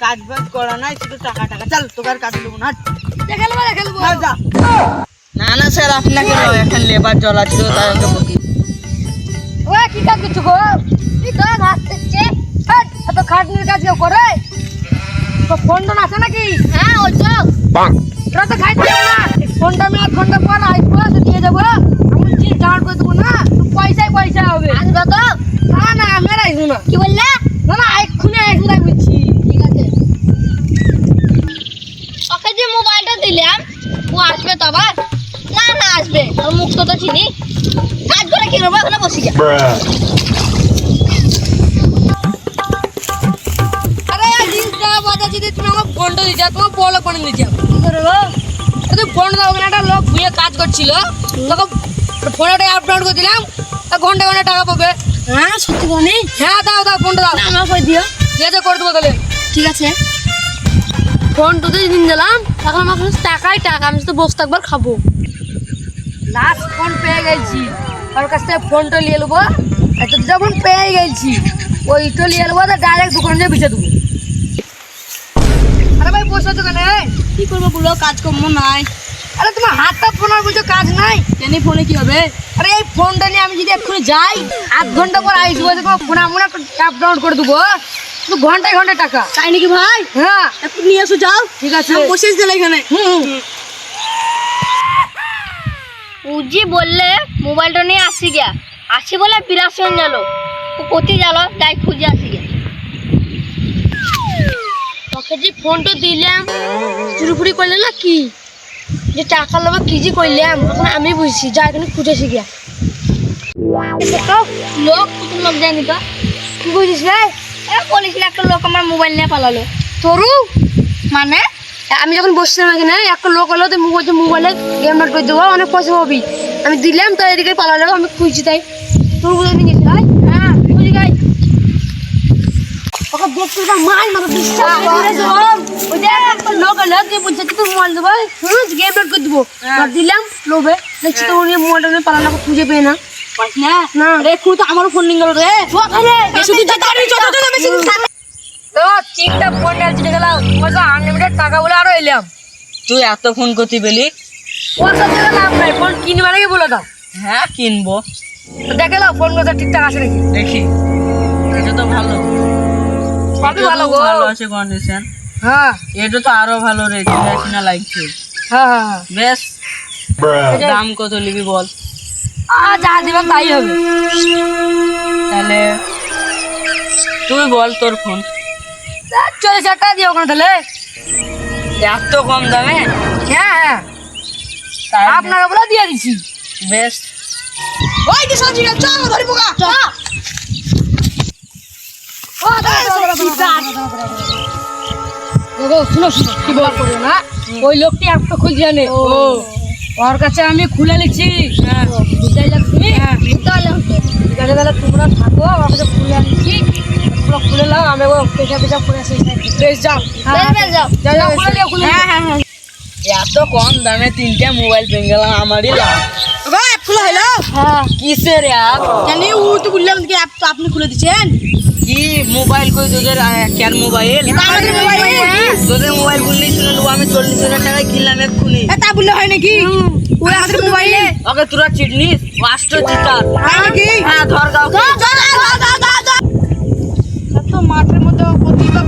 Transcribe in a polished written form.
কাজ বাজ করা নাই, শুধু টাকা টাকা। চল তোকার কাজ দেবো না। না না স্যার, আপনাকে নয়, এখন লেবার জল আছে তাকে বকি। কি কাজ করছো গো? এত খাটনির কাজ কেউ করে? ফোন টোন আছে নাকি? হ্যাঁ ওই তো তো খাইতে না। ফোনটা আমি 1 ঘন্টা পর আসবো, দিয়ে যাবো। আমি জিনিস ডাউনলোড করে দেবো না, পয়সায় পয়সা হবে। আসবে তো? না না আমি আর আসবো না। কি বললে? না না এক্ষুনি আসবো তাই বলছি। ঠিক আছে, ওকে যে মোবাইলটা দিলাম ও আসবে তো আবার? না না আসবে, ওর মুখ তো চিনি। কাজ করে কি করবো, ওখানে বসি যা। আরে জিনিসটা বাজা যদি তুমি আমার ফোনটা দিচ্ছ, তোমার বলো ফোন দিচ্ছ কি করবো? তুই ফোন দাও, ওখানে একটা লোক ভুয়ে কাজ করছিল, তোকে ফোনটা আপলোড করে দিলাম, ঘন্টা ঘন্টা টাকা পাবে। হ্যাঁ সত্যি বলি? হ্যাঁ দাও দাও, ফোনটা দাও। আমার করে দিও। ঠিক আছে করে দেবো তাহলে। ঠিক আছে, ফোন তো দিন দিলাম, এখন আমার কাছে টাকাই টাকা, আমি তো বসে একবার খাবো। লাস্ট ফোন পেয়ে গেছি, ওর কাছ থেকে ফোনটা নিয়ে নেবো। এত যখন পেয়ে গেছি ওইটা নিয়ে নেবো, ডাইরেক্ট দোকানে বিছে দেবো। আরে ভাই বসে দোকানে কি করবো বলো, কাজকর্ম নাই। আরে তোমার হাতটা ফোন আর বলছো কাজ নাই, কেন ফোনে কি হবে? আরে এই ফোনটা নিয়ে আমি যদি এক্ষুনি যাই, 8 ঘন্টা পর আসবো, তোমার ফোনে এমন একটা অ্যাপ ডাউনলোড করে দেবো, ঘন্টায় ঘন্টায় টাকা। তাই নাকি ভাই? হ্যাঁ একটু নিয়ে এসো, যাও। ঠিক আছে, বসেছ দিলে এখানে। উজি বললে মোবাইলটা নিয়ে আসি গিয়া, আসি বলে বিরাসন গেল, ও কোথায় গেল তাই খুঁজে আসি গিয়া। তোকে যে ফোনটা দিলাম চুরিপুরি করলে না কি, যে টাকা লোভে কি যে করলাম, এখন আমি বুঝছি, যা এখানে খুঁজেছি গিয়া। লোক কুতুম লোক যায়নি তো, কি বুঝিস রে? বলেছিল একটা লোক আমার মোবাইল নিয়ে পালালো। তোরু মানে আমি যখন বসছিলাম এখানে, একটা লোক হলো, তুই মোবাইলে গেম ডাউনলোড করে দেবো, অনেক পয়সা পাবি। আমি দিলাম তো এদিকে পালালো, আমি খুঁজছি তাই। তোর বুঝে নিয়ে গেছি ভাই? হ্যাঁ বুঝি গাই। ওকে দেখতে মাল মাথা বিশ্বাস করে দেবো। ওই যে একটা লোক হলো, তুই বলছে কি তুই মোবাইল দেবো, গেম ডাউনলোড করে দেবো। দিলাম লোভে, দেখছি তো উনি মোবাইলটা নিয়ে পালালো, খুঁজে পেয়ে না। না রে খুব তো আমারও ফোন নিয়ে গেল রে। তো চিন্তা ফোন নিয়ে গেলাম, আনলিমিটেড টাকা বলে আরো এলাম। তুই এত ফোন করতে পেলি? ওর সাথে লাভ নাই, ফোন কিনবে নাকি বলে দাও। হ্যাঁ কিনবো। দেখে নাও ফোন কথা ঠিকঠাক আছে নাকি। দেখি, এটা তো ভালো, সবই ভালো গো। ভালো আছে কন্ডিশন। হ্যাঁ এটা তো আরো ভালো রে, চিনা লাগছে। হ্যাঁ হ্যাঁ বেশ, দাম কত নিবি বল? যা দিবেন তাই হবে। তাহলে তুই বল তোর ফোন। 40,000 টাকা দিও ওখানে তাহলে। এত কম দামে? হ্যাঁ হ্যাঁ তাই আপনারা বলে দিয়ে দিচ্ছি। বেশ, ওই যে সাজি না, চল ধরি পোকা। শুনো শুনো কি বল করো না, ওই লোকটি একটা খুলছে জানে। ওর কাছে আমি খুলে নিচ্ছি। হ্যাঁ তাহলে তোমরা থাকো, ওর কাছে খুলে নিচ্ছি, খুলে নাও, আমি পেশা পেশা করে আসি। বেশ যাও, এত কম দামে 3টে মোবাইল পেয়ে গেলাম, আমারই লাভ। খুলে হলো। হ্যাঁ কিসের অ্যাপ? জানি ও তো বললাম কি অ্যাপ তো আপনি খুলে দিচ্ছেন। কি মোবাইল কই তোদের? কেন মোবাইল? তোদের মোবাইল বললি শুনে নেবো। আমি 40,000 টাকায় কিনলাম এক্ষুনি। তা বললে হয় নাকি? ওই আমাদের মোবাইলে ওকে তোরা চিটনিস, রাষ্ট্র চিটার নাকি? হ্যাঁ ধর গাও। মাঠের মধ্যে প্রতিভা